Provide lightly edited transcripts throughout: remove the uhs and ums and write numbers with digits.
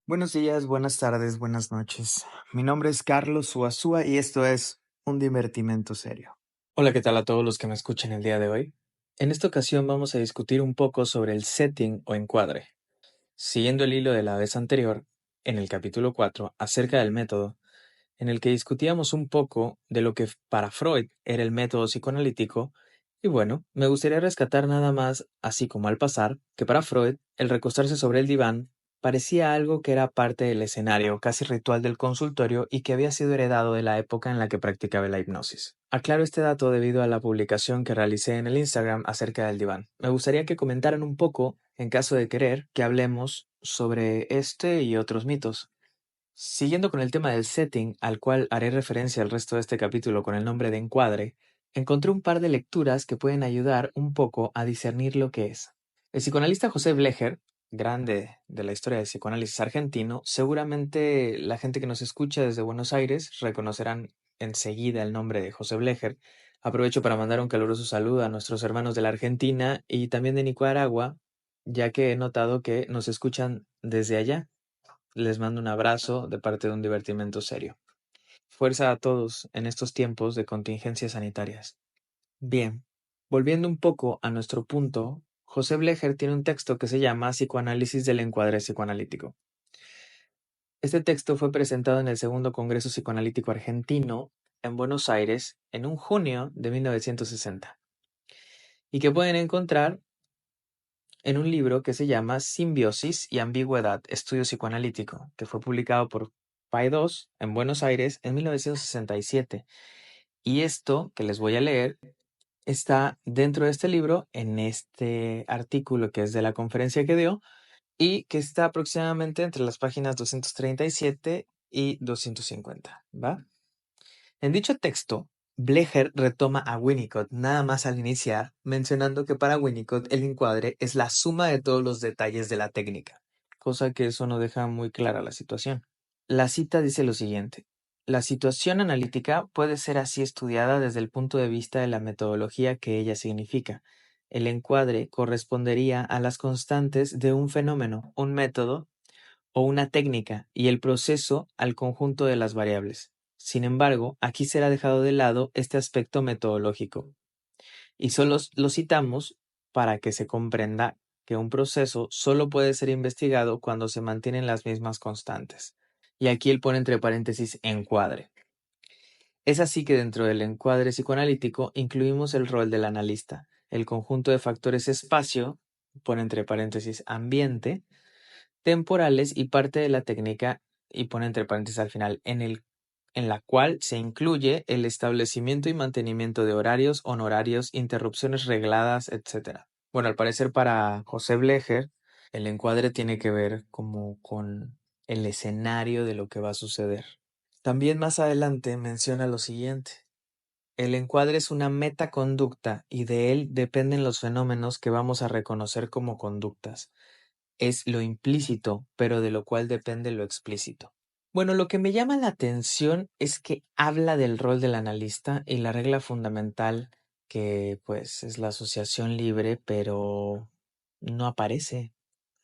Buenos días, buenas tardes, buenas noches. Mi nombre es Carlos Suazúa y esto es Un Divertimento Serio. Hola, ¿qué tal a todos los que me escuchen el día de hoy? En esta ocasión vamos a discutir un poco sobre el setting o encuadre. Siguiendo el hilo de la vez anterior, en el capítulo 4, acerca del método, en el que discutíamos un poco de lo que para Freud era el método psicoanalítico, y bueno, me gustaría rescatar nada más, así como al pasar, que para Freud el recostarse sobre el diván parecía algo que era parte del escenario, casi ritual del consultorio y que había sido heredado de la época en la que practicaba la hipnosis. Aclaro este dato debido a la publicación que realicé en el Instagram acerca del diván. Me gustaría que comentaran un poco, en caso de querer, que hablemos sobre este y otros mitos. Siguiendo con el tema del setting, al cual haré referencia al resto de este capítulo con el nombre de encuadre, encontré un par de lecturas que pueden ayudar un poco a discernir lo que es. El psicoanalista José Blecher, grande de la historia del psicoanálisis argentino, seguramente la gente que nos escucha desde Buenos Aires reconocerán enseguida el nombre de José Blecher. Aprovecho para mandar un caluroso saludo a nuestros hermanos de la Argentina y también de Nicaragua, ya que he notado que nos escuchan desde allá. Les mando un abrazo de parte de Un Divertimento Serio. Fuerza a todos en estos tiempos de contingencias sanitarias. Bien, volviendo un poco a nuestro punto, José Blecher tiene un texto que se llama Psicoanálisis del encuadre psicoanalítico. Este texto fue presentado en el Segundo Congreso Psicoanalítico Argentino en Buenos Aires en un junio de 1960 y que pueden encontrar en un libro que se llama Simbiosis y Ambigüedad, Estudio Psicoanalítico, que fue publicado por Paidós en Buenos Aires en 1967. Y esto que les voy a leer está dentro de este libro, en este artículo que es de la conferencia que dio, y que está aproximadamente entre las páginas 237 y 250, ¿va? En dicho texto, Blecher retoma a Winnicott nada más al iniciar, mencionando que para Winnicott el encuadre es la suma de todos los detalles de la técnica, cosa que eso no deja muy clara la situación. La cita dice lo siguiente: la situación analítica puede ser así estudiada desde el punto de vista de la metodología que ella significa. El encuadre correspondería a las constantes de un fenómeno, un método o una técnica, y el proceso al conjunto de las variables. Sin embargo, aquí será dejado de lado este aspecto metodológico, y solo lo citamos para que se comprenda que un proceso solo puede ser investigado cuando se mantienen las mismas constantes. Y aquí él pone entre paréntesis encuadre. Es así que dentro del encuadre psicoanalítico incluimos el rol del analista, el conjunto de factores espacio, pone entre paréntesis ambiente, temporales y parte de la técnica, y pone entre paréntesis al final, en la cual se incluye el establecimiento y mantenimiento de horarios, honorarios, interrupciones regladas, etc. Bueno, al parecer para José Blecher, el encuadre tiene que ver como con el escenario de lo que va a suceder. También más adelante menciona lo siguiente: el encuadre es una metaconducta y de él dependen los fenómenos que vamos a reconocer como conductas. Es lo implícito, pero de lo cual depende lo explícito. Bueno, lo que me llama la atención es que habla del rol del analista y la regla fundamental, que pues es la asociación libre, pero no aparece.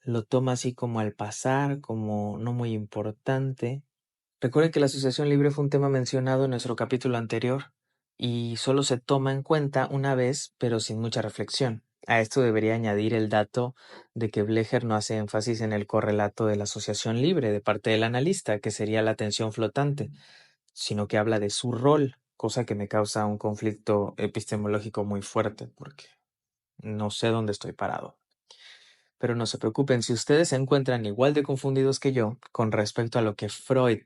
Lo toma así como al pasar, como no muy importante. Recuerden que la asociación libre fue un tema mencionado en nuestro capítulo anterior y solo se toma en cuenta una vez, pero sin mucha reflexión. A esto debería añadir el dato de que Blecher no hace énfasis en el correlato de la asociación libre de parte del analista, que sería la atención flotante, sino que habla de su rol, cosa que me causa un conflicto epistemológico muy fuerte porque no sé dónde estoy parado. Pero no se preocupen, si ustedes se encuentran igual de confundidos que yo con respecto a lo que Freud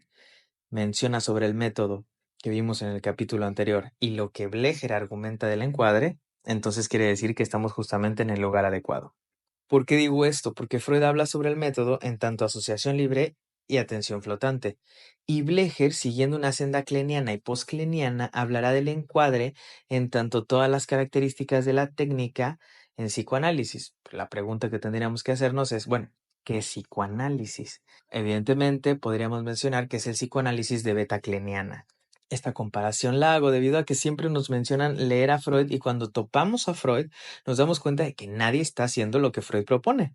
menciona sobre el método que vimos en el capítulo anterior y lo que Blecher argumenta del encuadre, entonces quiere decir que estamos justamente en el lugar adecuado. ¿Por qué digo esto? Porque Freud habla sobre el método en tanto asociación libre y atención flotante, y Blecher, siguiendo una senda kleniana y postkleniana, hablará del encuadre en tanto todas las características de la técnica en psicoanálisis. La pregunta que tendríamos que hacernos es, bueno, ¿qué es psicoanálisis? Evidentemente, podríamos mencionar que es el psicoanálisis de beta kleniana. Esta comparación la hago debido a que siempre nos mencionan leer a Freud y cuando topamos a Freud nos damos cuenta de que nadie está haciendo lo que Freud propone.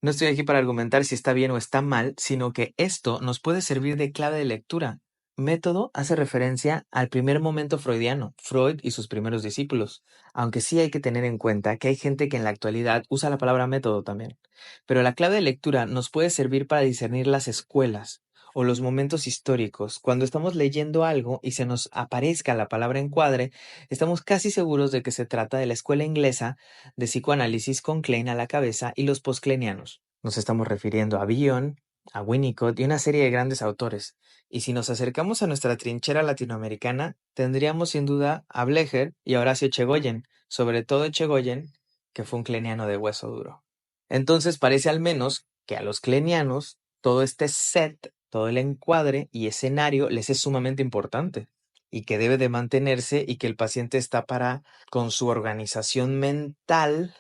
No estoy aquí para argumentar si está bien o está mal, sino que esto nos puede servir de clave de lectura. Método hace referencia al primer momento freudiano, Freud y sus primeros discípulos, aunque sí hay que tener en cuenta que hay gente que en la actualidad usa la palabra método también. Pero la clave de lectura nos puede servir para discernir las escuelas o los momentos históricos. Cuando estamos leyendo algo y se nos aparezca la palabra encuadre, estamos casi seguros de que se trata de la escuela inglesa de psicoanálisis con Klein a la cabeza y los posclenianos. Nos estamos refiriendo a Bion, a Winnicott y una serie de grandes autores. Y si nos acercamos a nuestra trinchera latinoamericana, tendríamos sin duda a Blecher y a Horacio Echegoyen, sobre todo Echegoyen, que fue un cleniano de hueso duro. Entonces parece al menos que a los clenianos todo este set, todo el encuadre y escenario les es sumamente importante y que debe de mantenerse y que el paciente está para, con su organización mental,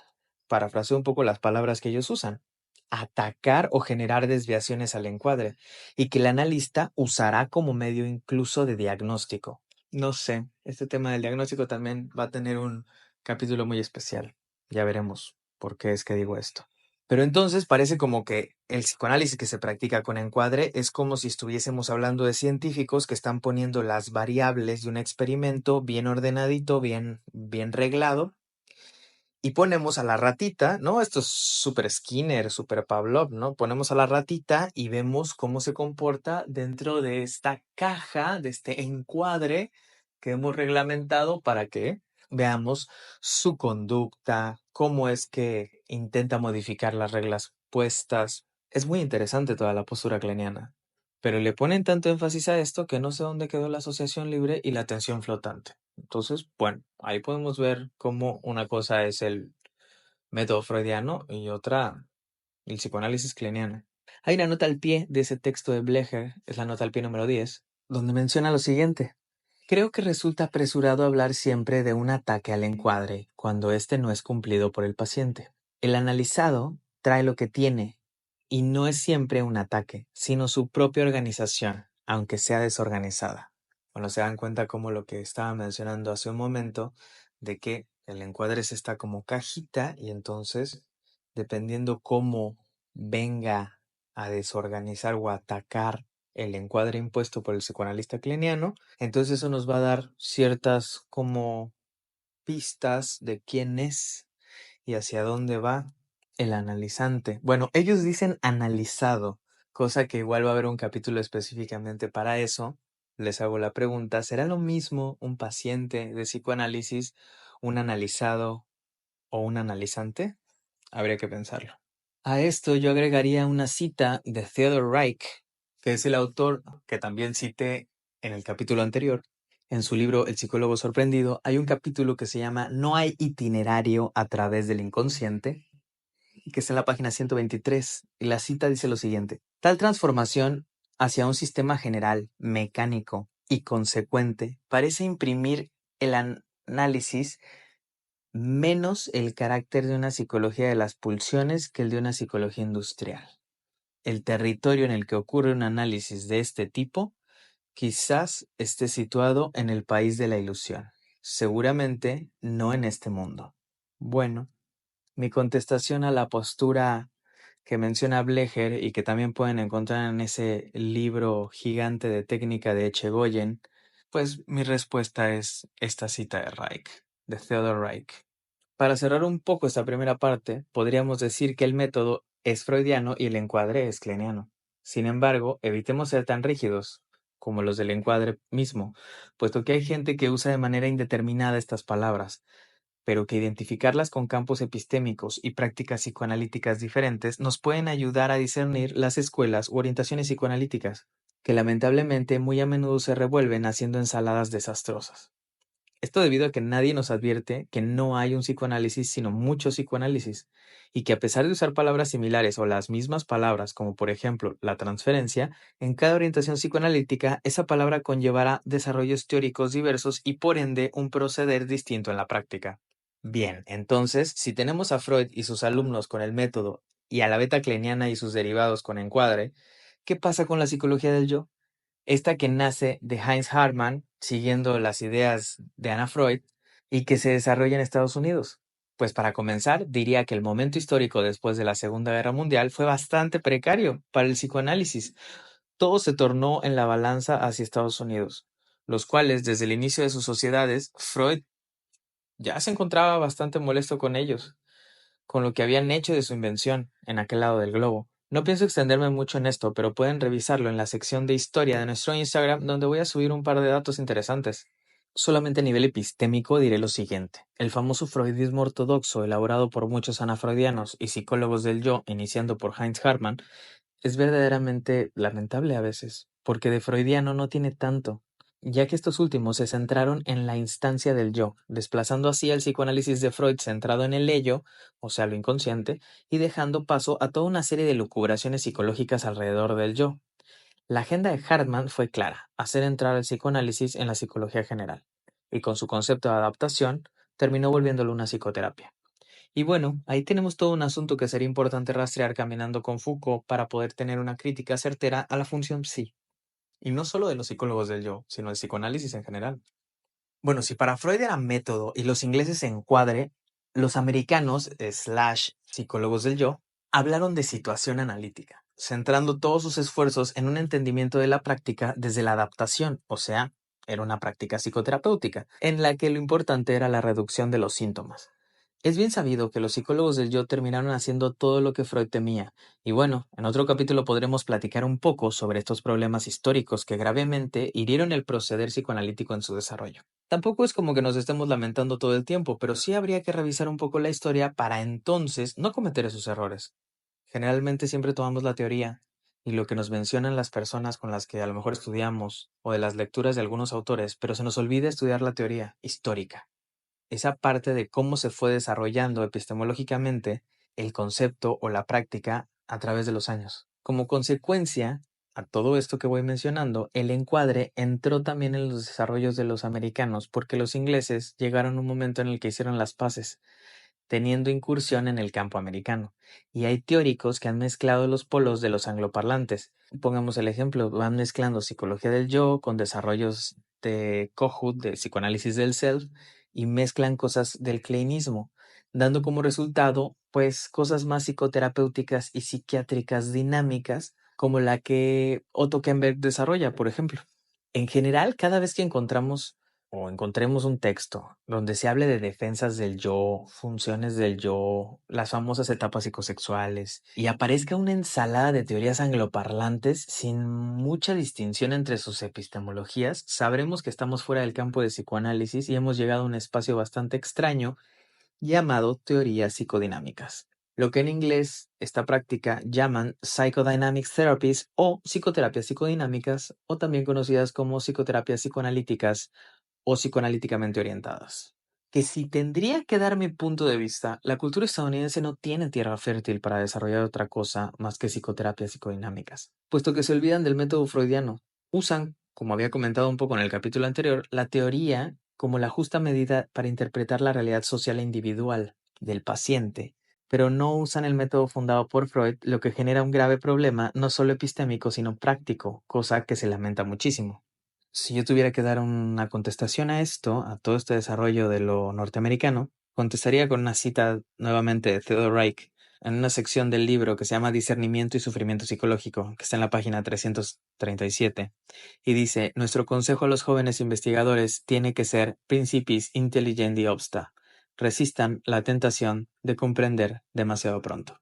parafraseo un poco las palabras que ellos usan, atacar o generar desviaciones al encuadre y que el analista usará como medio incluso de diagnóstico. No sé, este tema del diagnóstico también va a tener un capítulo muy especial. Ya veremos por qué es que digo esto. Pero entonces parece como que el psicoanálisis que se practica con encuadre es como si estuviésemos hablando de científicos que están poniendo las variables de un experimento bien ordenadito, bien reglado, y ponemos a la ratita, ¿no? Esto es súper Skinner, súper Pavlov, ¿no? Ponemos a la ratita y vemos cómo se comporta dentro de esta caja, de este encuadre que hemos reglamentado para que veamos su conducta, cómo es que intenta modificar las reglas puestas. Es muy interesante toda la postura kleiniana, pero le ponen tanto énfasis a esto que no sé dónde quedó la asociación libre y la atención flotante. Entonces, bueno, ahí podemos ver cómo una cosa es el método freudiano y otra el psicoanálisis kleiniano. Hay una nota al pie de ese texto de Blecher, es la nota al pie número 10, donde menciona lo siguiente. Creo que resulta apresurado hablar siempre de un ataque al encuadre cuando éste no es cumplido por el paciente. El analizado trae lo que tiene y no es siempre un ataque, sino su propia organización, aunque sea desorganizada. Bueno, se dan cuenta como lo que estaba mencionando hace un momento, de que el encuadre se está como cajita y entonces, dependiendo cómo venga a desorganizar o a atacar el encuadre impuesto por el psicoanalista kliniano, entonces eso nos va a dar ciertas como pistas de quién es y hacia dónde va el analizante. Bueno, ellos dicen analizado, cosa que igual va a haber un capítulo específicamente para eso. Les hago la pregunta, ¿será lo mismo un paciente de psicoanálisis, un analizado o un analizante? Habría que pensarlo. A esto yo agregaría una cita de Theodor Reich, que es el autor que también cité en el capítulo anterior. En su libro El psicólogo sorprendido hay un capítulo que se llama No hay itinerario a través del inconsciente, que está en la página 123, y la cita dice lo siguiente. Tal transformación hacia un sistema general, mecánico y consecuente parece imprimir el análisis menos el carácter de una psicología de las pulsiones que el de una psicología industrial. El territorio en el que ocurre un análisis de este tipo quizás esté situado en el país de la ilusión, seguramente no en este mundo. Bueno, mi contestación a la postura que menciona Blecher y que también pueden encontrar en ese libro gigante de técnica de Echegoyen, pues mi respuesta es esta cita de Reich, de Theodor Reich. Para cerrar un poco esta primera parte, podríamos decir que el método es freudiano y el encuadre es kleiniano. Sin embargo, evitemos ser tan rígidos como los del encuadre mismo, puesto que hay gente que usa de manera indeterminada estas palabras, pero que identificarlas con campos epistémicos y prácticas psicoanalíticas diferentes nos pueden ayudar a discernir las escuelas u orientaciones psicoanalíticas, que lamentablemente muy a menudo se revuelven haciendo ensaladas desastrosas. Esto debido a que nadie nos advierte que no hay un psicoanálisis, sino mucho psicoanálisis, y que a pesar de usar palabras similares o las mismas palabras, como por ejemplo la transferencia, en cada orientación psicoanalítica esa palabra conllevará desarrollos teóricos diversos y por ende un proceder distinto en la práctica. Bien, entonces, si tenemos a Freud y sus alumnos con el método y a la beta kleiniana y sus derivados con encuadre, ¿qué pasa con la psicología del yo? Esta que nace de Heinz Hartmann, siguiendo las ideas de Anna Freud, y que se desarrolla en Estados Unidos. Pues para comenzar, diría que el momento histórico después de la Segunda Guerra Mundial fue bastante precario para el psicoanálisis. Todo se tornó en la balanza hacia Estados Unidos, los cuales desde el inicio de sus sociedades, Freud ya se encontraba bastante molesto con ellos, con lo que habían hecho de su invención en aquel lado del globo. No pienso extenderme mucho en esto, pero pueden revisarlo en la sección de historia de nuestro Instagram, donde voy a subir un par de datos interesantes. Solamente a nivel epistémico diré lo siguiente. El famoso freudismo ortodoxo, elaborado por muchos anafreudianos y psicólogos del yo, iniciando por Heinz Hartmann, es verdaderamente lamentable a veces, porque de freudiano no tiene tanto, ya que estos últimos se centraron en la instancia del yo, desplazando así el psicoanálisis de Freud centrado en el ello, o sea, lo inconsciente, y dejando paso a toda una serie de lucubraciones psicológicas alrededor del yo. La agenda de Hartmann fue clara: hacer entrar el psicoanálisis en la psicología general, y con su concepto de adaptación, terminó volviéndolo una psicoterapia. Y bueno, ahí tenemos todo un asunto que sería importante rastrear caminando con Foucault para poder tener una crítica certera a la función psi. Y no solo de los psicólogos del yo, sino del psicoanálisis en general. Bueno, si para Freud era método y los ingleses encuadre, los americanos, slash psicólogos del yo, hablaron de situación analítica, centrando todos sus esfuerzos en un entendimiento de la práctica desde la adaptación, o sea, era una práctica psicoterapéutica, en la que lo importante era la reducción de los síntomas. Es bien sabido que los psicólogos del yo terminaron haciendo todo lo que Freud temía, y bueno, en otro capítulo podremos platicar un poco sobre estos problemas históricos que gravemente hirieron el proceder psicoanalítico en su desarrollo. Tampoco es como que nos estemos lamentando todo el tiempo, pero sí habría que revisar un poco la historia para entonces no cometer esos errores. Generalmente siempre tomamos la teoría y lo que nos mencionan las personas con las que a lo mejor estudiamos o de las lecturas de algunos autores, pero se nos olvida estudiar la teoría histórica, esa parte de cómo se fue desarrollando epistemológicamente el concepto o la práctica a través de los años. Como consecuencia a todo esto que voy mencionando, el encuadre entró también en los desarrollos de los americanos porque los ingleses llegaron a un momento en el que hicieron las paces, teniendo incursión en el campo americano. Y hay teóricos que han mezclado los polos de los angloparlantes. Pongamos el ejemplo, van mezclando psicología del yo con desarrollos de Kohut, de psicoanálisis del self, y mezclan cosas del kleinismo, dando como resultado, pues, cosas más psicoterapéuticas y psiquiátricas dinámicas, como la que Otto Kemberg desarrolla, por ejemplo. En general, cada vez que encontramos o encontremos un texto donde se hable de defensas del yo, funciones del yo, las famosas etapas psicosexuales, y aparezca una ensalada de teorías angloparlantes sin mucha distinción entre sus epistemologías, sabremos que estamos fuera del campo de psicoanálisis y hemos llegado a un espacio bastante extraño llamado teorías psicodinámicas, lo que en inglés esta práctica llaman psychodynamic therapies o psicoterapias psicodinámicas, o también conocidas como psicoterapias psicoanalíticas o psicoanalíticamente orientadas. Que si tendría que dar mi punto de vista, la cultura estadounidense no tiene tierra fértil para desarrollar otra cosa más que psicoterapias psicodinámicas, puesto que se olvidan del método freudiano. Usan, como había comentado un poco en el capítulo anterior, la teoría como la justa medida para interpretar la realidad social e individual del paciente, pero no usan el método fundado por Freud, lo que genera un grave problema no solo epistémico, sino práctico, cosa que se lamenta muchísimo. Si yo tuviera que dar una contestación a esto, a todo este desarrollo de lo norteamericano, contestaría con una cita nuevamente de Theodore Reich en una sección del libro que se llama Discernimiento y Sufrimiento Psicológico, que está en la página 337, y dice: nuestro consejo a los jóvenes investigadores tiene que ser principis intelligendi obsta, resistan la tentación de comprender demasiado pronto.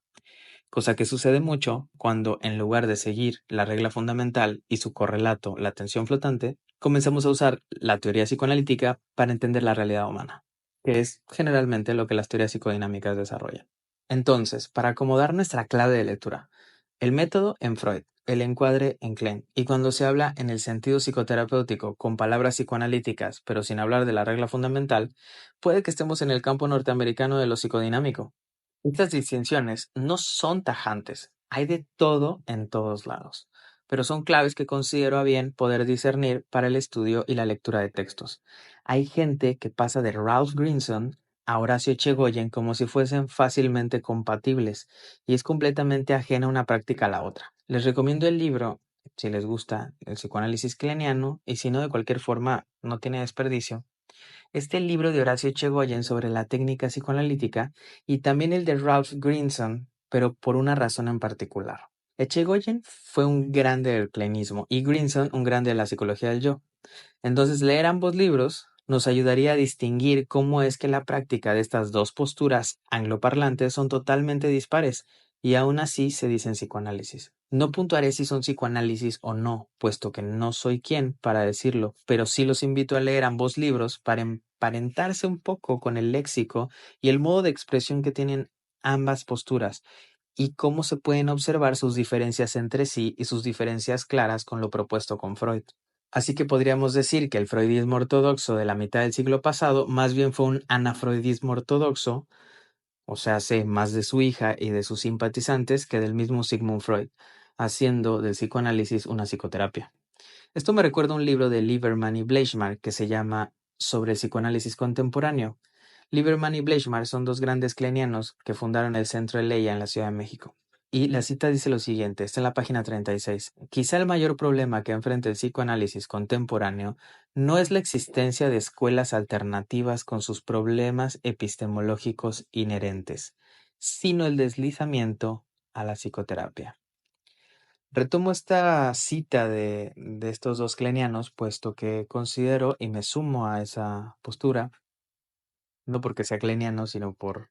Cosa que sucede mucho cuando, en lugar de seguir la regla fundamental y su correlato, la atención flotante, comenzamos a usar la teoría psicoanalítica para entender la realidad humana, que es generalmente lo que las teorías psicodinámicas desarrollan. Entonces, para acomodar nuestra clave de lectura, el método en Freud, el encuadre en Klein, y cuando se habla en el sentido psicoterapéutico con palabras psicoanalíticas, pero sin hablar de la regla fundamental, puede que estemos en el campo norteamericano de lo psicodinámico. Estas distinciones no son tajantes, hay de todo en todos lados, pero son claves que considero a bien poder discernir para el estudio y la lectura de textos. Hay gente que pasa de Ralph Grinson a Horacio Echegoyen como si fuesen fácilmente compatibles, y es completamente ajena una práctica a la otra. Les recomiendo el libro, si les gusta el psicoanálisis kleiniano, y si no, de cualquier forma, no tiene desperdicio, Este libro de Horacio Echegoyen sobre la técnica psicoanalítica y también el de Ralph Greenson, pero por una razón en particular. Echegoyen fue un grande del kleinismo y Greenson un grande de la psicología del yo. Entonces, leer ambos libros nos ayudaría a distinguir cómo es que la práctica de estas dos posturas angloparlantes son totalmente dispares y aún así se dicen psicoanálisis. No puntuaré si son psicoanálisis o no, puesto que no soy quien para decirlo, pero sí los invito a leer ambos libros para emparentarse un poco con el léxico y el modo de expresión que tienen ambas posturas y cómo se pueden observar sus diferencias entre sí y sus diferencias claras con lo propuesto con Freud. Así que podríamos decir que el freudismo ortodoxo de la mitad del siglo pasado más bien fue un anafreudismo ortodoxo, o sea, sé más de su hija y de sus simpatizantes que del mismo Sigmund Freud, haciendo del psicoanálisis una psicoterapia. Esto me recuerda a un libro de Lieberman y Bleichmar que se llama Sobre el psicoanálisis contemporáneo. Lieberman y Bleichmar son dos grandes kleinianos que fundaron el Centro de Leia en la Ciudad de México. Y la cita dice lo siguiente, está en la página 36. Quizá el mayor problema que enfrenta el psicoanálisis contemporáneo no es la existencia de escuelas alternativas con sus problemas epistemológicos inherentes, sino el deslizamiento a la psicoterapia. Retomo esta cita de estos dos klenianos, puesto que considero y me sumo a esa postura, no porque sea kleniano, sino por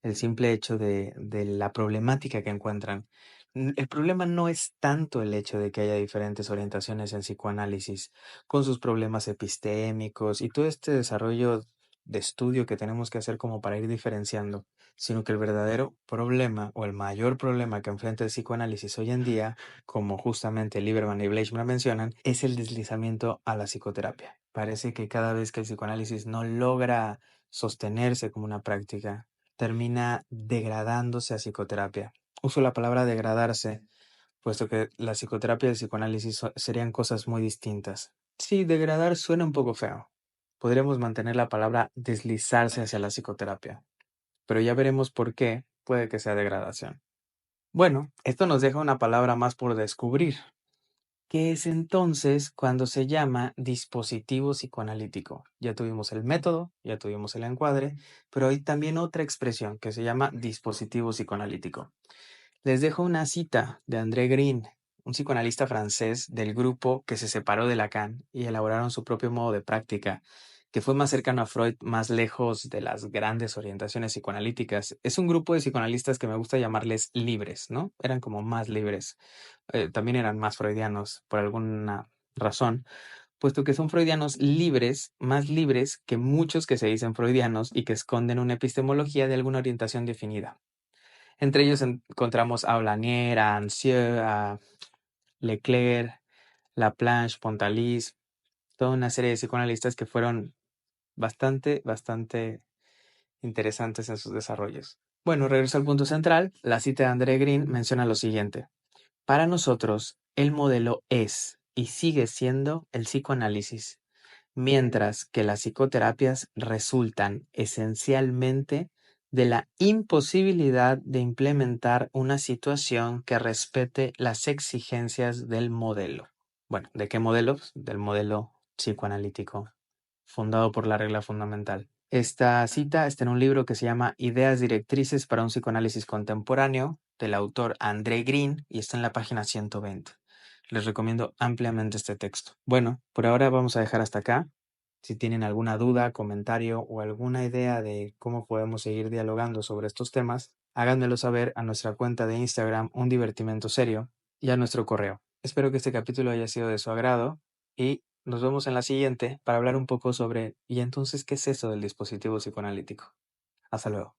el simple hecho de la problemática que encuentran. El problema no es tanto el hecho de que haya diferentes orientaciones en psicoanálisis, con sus problemas epistémicos y todo este desarrollo de estudio que tenemos que hacer como para ir diferenciando, sino que el verdadero problema o el mayor problema que enfrenta el psicoanálisis hoy en día, como justamente Lieberman y Bleichmann mencionan, es el deslizamiento a la psicoterapia. Parece que cada vez que el psicoanálisis no logra sostenerse como una práctica, termina degradándose a psicoterapia. Uso la palabra degradarse, puesto que la psicoterapia y el psicoanálisis serían cosas muy distintas. Sí, degradar suena un poco feo. Podríamos mantener la palabra deslizarse hacia la psicoterapia, pero ya veremos por qué puede que sea degradación. Bueno, esto nos deja una palabra más por descubrir. ¿Qué es entonces cuando se llama dispositivo psicoanalítico? Ya tuvimos el método, ya tuvimos el encuadre, pero hay también otra expresión que se llama dispositivo psicoanalítico. Les dejo una cita de André Green, un psicoanalista francés del grupo que se separó de Lacan y elaboraron su propio modo de práctica, que fue más cercano a Freud, más lejos de las grandes orientaciones psicoanalíticas. Es un grupo de psicoanalistas que me gusta llamarles libres, ¿no? Eran como más libres. También eran más freudianos por alguna razón, puesto que son freudianos libres, más libres que muchos que se dicen freudianos y que esconden una epistemología de alguna orientación definida. Entre ellos encontramos a Blanier, a Ancieux, a Leclerc, Laplanche, Pontalis, toda una serie de psicoanalistas que fueron bastante interesantes en sus desarrollos. Bueno, regreso al punto central. La cita de André Green menciona lo siguiente. Para nosotros, el modelo es y sigue siendo el psicoanálisis, mientras que las psicoterapias resultan esencialmente de la imposibilidad de implementar una situación que respete las exigencias del modelo. Bueno, ¿de qué modelos? Del modelo psicoanalítico, fundado por la regla fundamental. Esta cita está en un libro que se llama Ideas directrices para un psicoanálisis contemporáneo, del autor André Green, y está en la página 120. Les recomiendo ampliamente este texto. Bueno, por ahora vamos a dejar hasta acá. Si tienen alguna duda, comentario o alguna idea de cómo podemos seguir dialogando sobre estos temas, háganmelo saber a nuestra cuenta de Instagram Un Divertimento Serio y a nuestro correo. Espero que este capítulo haya sido de su agrado y nos vemos en la siguiente para hablar un poco sobre ¿y entonces qué es eso del dispositivo psicoanalítico? Hasta luego.